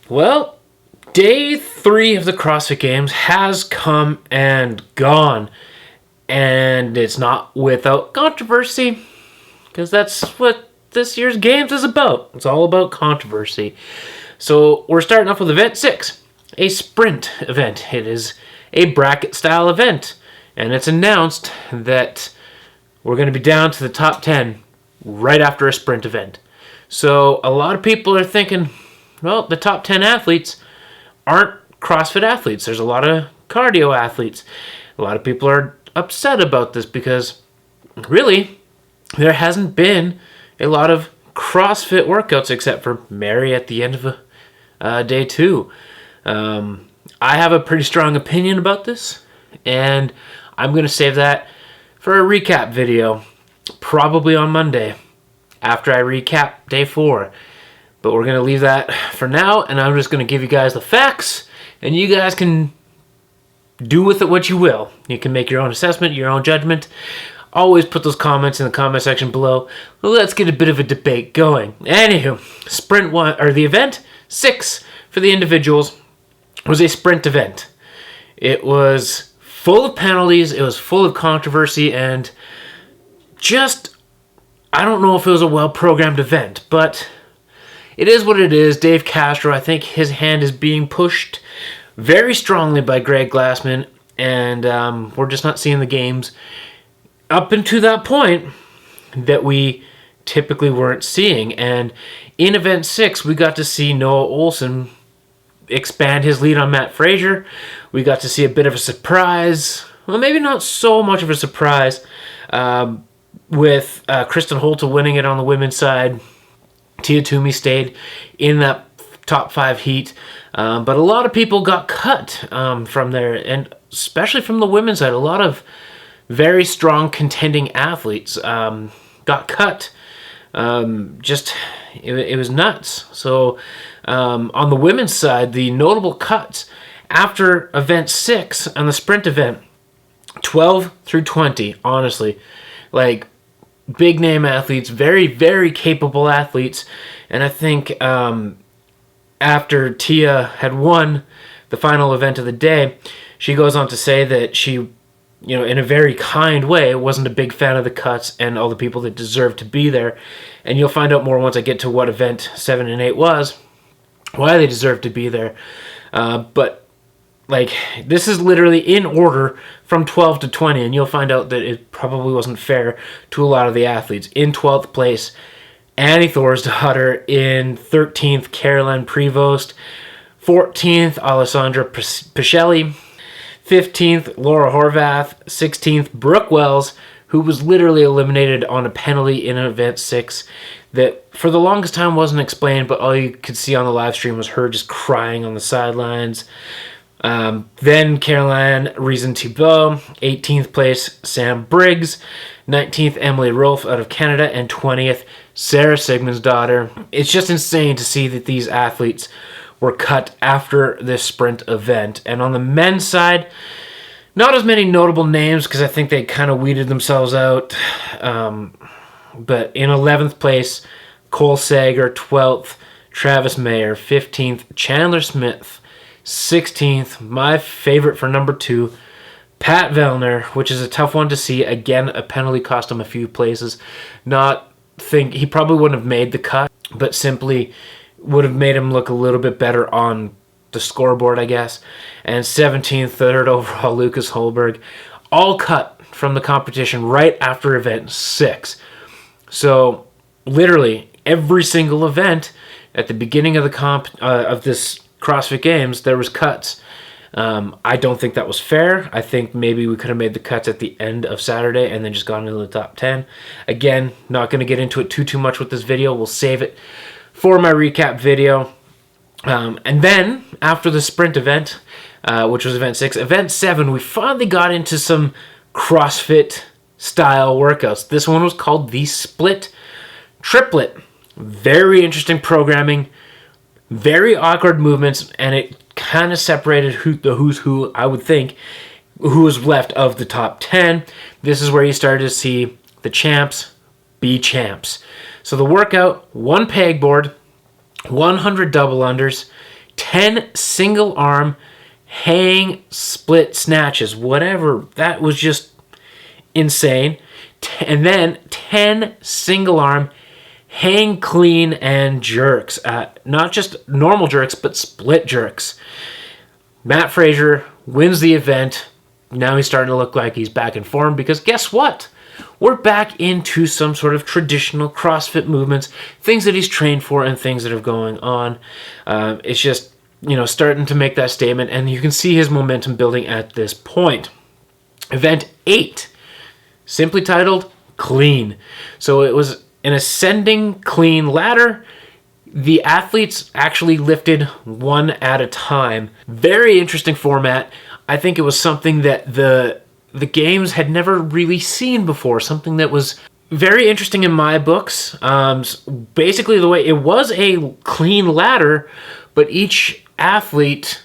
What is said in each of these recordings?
Well, day 3 of the CrossFit Games has come and gone. And it's not without controversy, because that's what this year's Games is about. It's all about controversy. So we're starting off with event 6, a sprint event. It is a bracket-style event, and it's announced that we're going to be down to the top 10 right after a sprint event. So a lot of people are thinking, well, the top 10 athletes aren't CrossFit athletes. There's a lot of cardio athletes. A lot of people are upset about this because really there hasn't been a lot of CrossFit workouts except for Mary at the end of day 2. I have a pretty strong opinion about this, and I'm going to save that for a recap video probably on Monday after I recap day 4. But we're going to leave that for now, and I'm just going to give you guys the facts, and you guys can do with it what you will. You can make your own assessment, your own judgment. Always put those comments in the comment section below. Let's get a bit of a debate going. Anywho, sprint 1, or the event 6 for the individuals, was a sprint event. It was full of penalties, it was full of controversy, and just, I don't know if it was a well-programmed event, but it is what it is. Dave Castro, I think his hand is being pushed very strongly by Greg Glassman, and we're just not seeing the games up until that point that we typically weren't seeing. And in event 6, we got to see Noah Olson expand his lead on Matt Frazier. We got to see a bit of a surprise, well, maybe not so much of a surprise, with Kristen Holta winning it on the women's side. Tia Toomey stayed in that top 5 heat, but a lot of people got cut from there, and especially from the women's side. A lot of very strong contending athletes got cut. It was nuts. So on the women's side, the notable cuts after event 6 on the sprint event, 12 through 20, honestly, like big name athletes, very, very capable athletes. And I think after Tia had won the final event of the day, she goes on to say that she, in a very kind way, wasn't a big fan of the cuts and all the people that deserved to be there. And you'll find out more once I get to what event 7 and 8 was, why they deserved to be there. But like, this is literally in order from 12 to 20, and you'll find out that it probably wasn't fair to a lot of the athletes. In 12th place, Annie Thorsdottir. In 13th, Caroline Prevost. 14th, Alessandra Picelli. 15th, Laura Horvath. 16th, Brooke Wells, who was literally eliminated on a penalty in event 6 that for the longest time wasn't explained, but all you could see on the live stream was her just crying on the sidelines. Then Caroline Reason-Thibault, 18th place, Sam Briggs, 19th, Emily Rolfe out of Canada, and 20th, Sarah Sigmundsdottir. It's just insane to see that these athletes were cut after this sprint event. And on the men's side, not as many notable names because I think they kind of weeded themselves out. But in 11th place, Cole Sager, 12th, Travis Mayer, 15th, Chandler Smith, 16th, my favorite for number 2, Pat Vellner, which is a tough one to see. Again, a penalty cost him a few places. He probably wouldn't have made the cut, but simply would have made him look a little bit better on the scoreboard, I guess. And 17th, third overall, Lucas Holberg, all cut from the competition right after event 6. So literally every single event at the beginning of the of this CrossFit Games, there was cuts. I don't think that was fair. I think maybe we could have made the cuts at the end of Saturday and then just gone into the top 10. Again, not going to get into it too much with this video. We'll save it for my recap video. And then, after the sprint event, which was event 6, event 7, we finally got into some CrossFit-style workouts. This one was called the Split Triplet. Very interesting programming, very awkward movements, and it kind of separated the who's who, I would think, who was left of the top 10. This is where you started to see the champs be champs. So the workout, 1 pegboard, 100 double unders, 10 single arm hang split snatches, whatever. That was just insane. And then 10 single arm hang clean and jerks. Not just normal jerks, but split jerks. Matt Fraser wins the event. Now he's starting to look like he's back in form because guess what? We're back into some sort of traditional CrossFit movements, things that he's trained for and things that are going on. It's just, starting to make that statement, and you can see his momentum building at this point. Event 8, simply titled Clean. So it was an ascending clean ladder. The athletes actually lifted one at a time. Very interesting format. I think it was something that the games had never really seen before. Something that was very interesting in my books. Basically, the way it was a clean ladder, but each athlete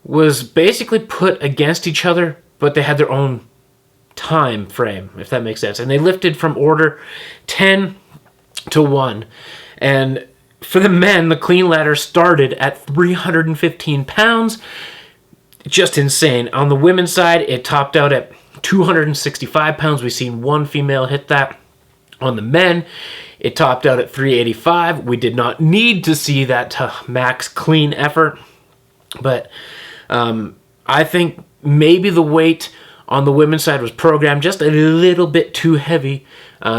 was basically put against each other, but they had their own time frame, if that makes sense. And they lifted from order 10 to 1. And for the men, the clean ladder started at 315 pounds. Just insane. On the women's side, it topped out at 265 pounds. We've seen one female hit that. On the men, it topped out at 385. We did not need to see that max clean effort. But I think maybe the weight on the women's side was programmed just a little bit too heavy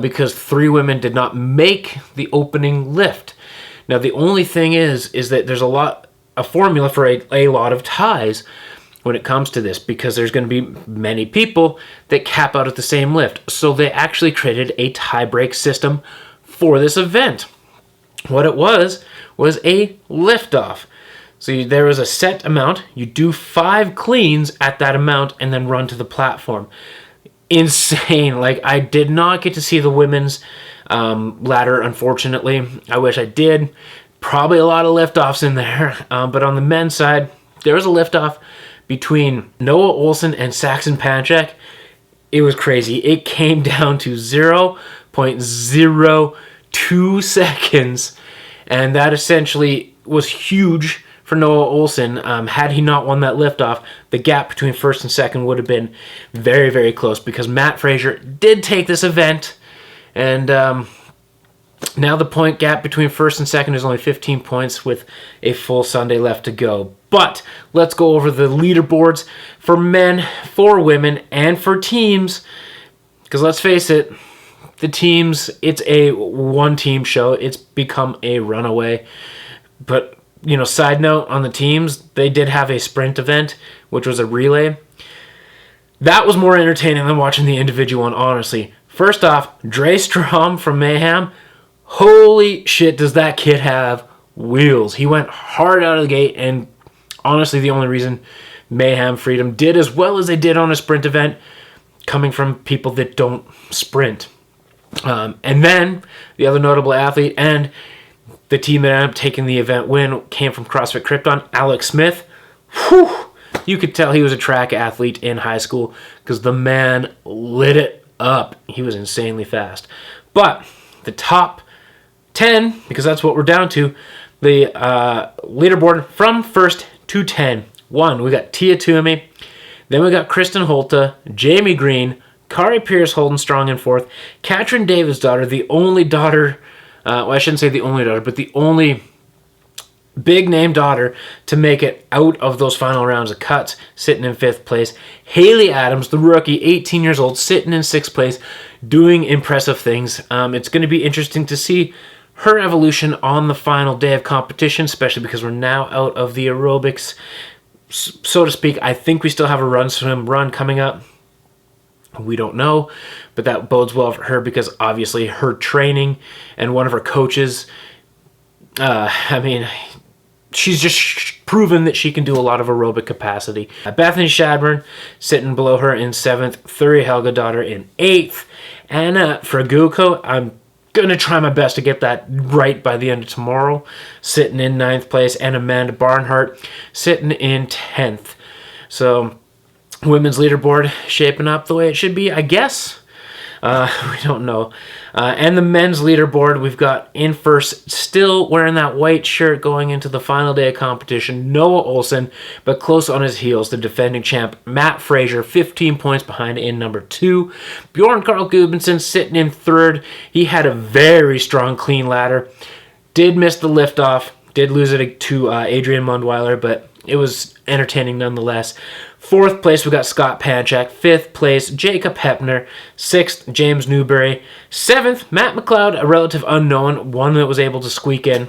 because 3 women did not make the opening lift. Now, the only thing is that there's a formula for a lot of ties when it comes to this, because there's going to be many people that cap out at the same lift. So they actually created a tie break system for this event. What it was a lift off. So there was a set amount. You do 5 cleans at that amount and then run to the platform. Insane. Like, I did not get to see the women's ladder, unfortunately. I wish I did. Probably a lot of lift-offs in there. But on the men's side, there was a lift-off between Noah Olson and Saxon Panchak. It was crazy. It came down to 0.02 seconds. And that essentially was huge for Noah Olson. Had he not won that liftoff, the gap between first and second would have been very, very close, because Matt Fraser did take this event, and now the point gap between first and second is only 15 points with a full Sunday left to go. But let's go over the leaderboards for men, for women, and for teams, because let's face it, the teams, it's a one-team show. It's become a runaway. But, side note on the teams, they did have a sprint event, which was a relay. That was more entertaining than watching the individual one, honestly. First off, Dre Strom from Mayhem. Holy shit, does that kid have wheels. He went hard out of the gate, and honestly, the only reason Mayhem Freedom did as well as they did on a sprint event, coming from people that don't sprint. And then the other notable athlete and the team that ended up taking the event win came from CrossFit Krypton, Alex Smith. Whew! You could tell he was a track athlete in high school because the man lit it up. He was insanely fast. But the top 10, because that's what we're down to, the leaderboard from first to 10. 1, we got Tia Toomey. Then we got Kristen Holta, Jamie Green, Kari Pierce holding strong in 4th. Katrin Davis' daughter, the only daughter, I shouldn't say the only daughter, but the only big name daughter to make it out of those final rounds of cuts, sitting in 5th place. Haley Adams, the rookie, 18 years old, sitting in 6th place, doing impressive things. It's going to be interesting to see her evolution on the final day of competition, especially because we're now out of the aerobics, so to speak. I think we still have a run swim run coming up. We don't know, but that bodes well for her because obviously her training and one of her coaches, she's just proven that she can do a lot of aerobic capacity. Bethany Shadburn sitting below her in 7th, Thuri Helgadottir in 8th. Anna Fraguco, I'm going to try my best to get that right by the end of tomorrow, sitting in 9th place, and Amanda Barnhart sitting in 10th. So women's leaderboard shaping up the way it should be, I guess. We don't know. And the men's leaderboard, we've got in first, still wearing that white shirt going into the final day of competition, Noah Olsen, but close on his heels, the defending champ, Matt Frazier, 15 points behind in number 2. Bjorn Carl Gudmundsson sitting in third. He had a very strong clean ladder. Did miss the liftoff, did lose it to Adrian Mundweiler, but it was entertaining nonetheless. 4th place, we got Scott Panchak. 5th place, Jacob Hepner. 6th, James Newberry. 7th, Matt McLeod, a relative unknown, one that was able to squeak in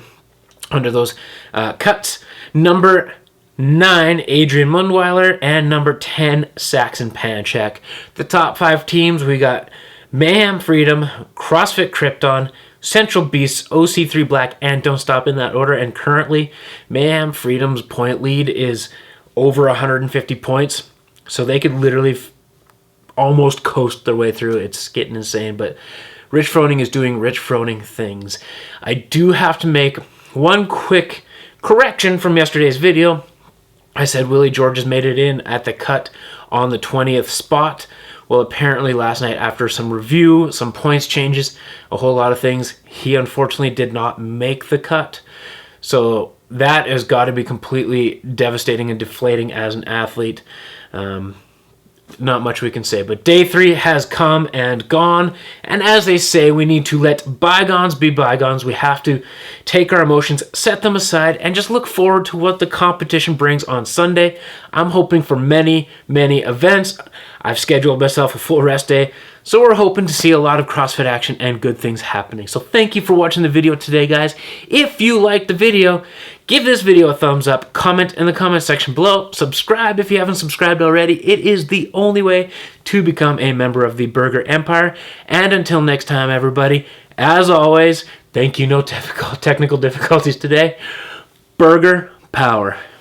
under those cuts. Number 9, Adrian Mundweiler. And number 10, Saxon Panchak. The top 5 teams, we got Mayhem Freedom, CrossFit Krypton, Central Beasts, OC3 Black, and Don't Stop in that order. And currently, Mayhem Freedom's point lead is over 150 points. So they could literally almost coast their way through. It's getting insane. But Rich Froning is doing Rich Froning things. I do have to make one quick correction from yesterday's video. I said Willie George has made it in at the cut on the 20th spot. Well, apparently last night, after some review, some points changes, a whole lot of things, he unfortunately did not make the cut. So that has got to be completely devastating and deflating as an athlete. Not much we can say. But day 3 has come and gone. And as they say, we need to let bygones be bygones. We have to take our emotions, set them aside, and just look forward to what the competition brings on Sunday. I'm hoping for many, many events. I've scheduled myself a full rest day. So we're hoping to see a lot of CrossFit action and good things happening. So thank you for watching the video today, guys. If you liked the video, give this video a thumbs up, comment in the comment section below, subscribe if you haven't subscribed already. It is the only way to become a member of the Burger Empire. And until next time, everybody, as always, thank you, no technical difficulties today. Burger Power.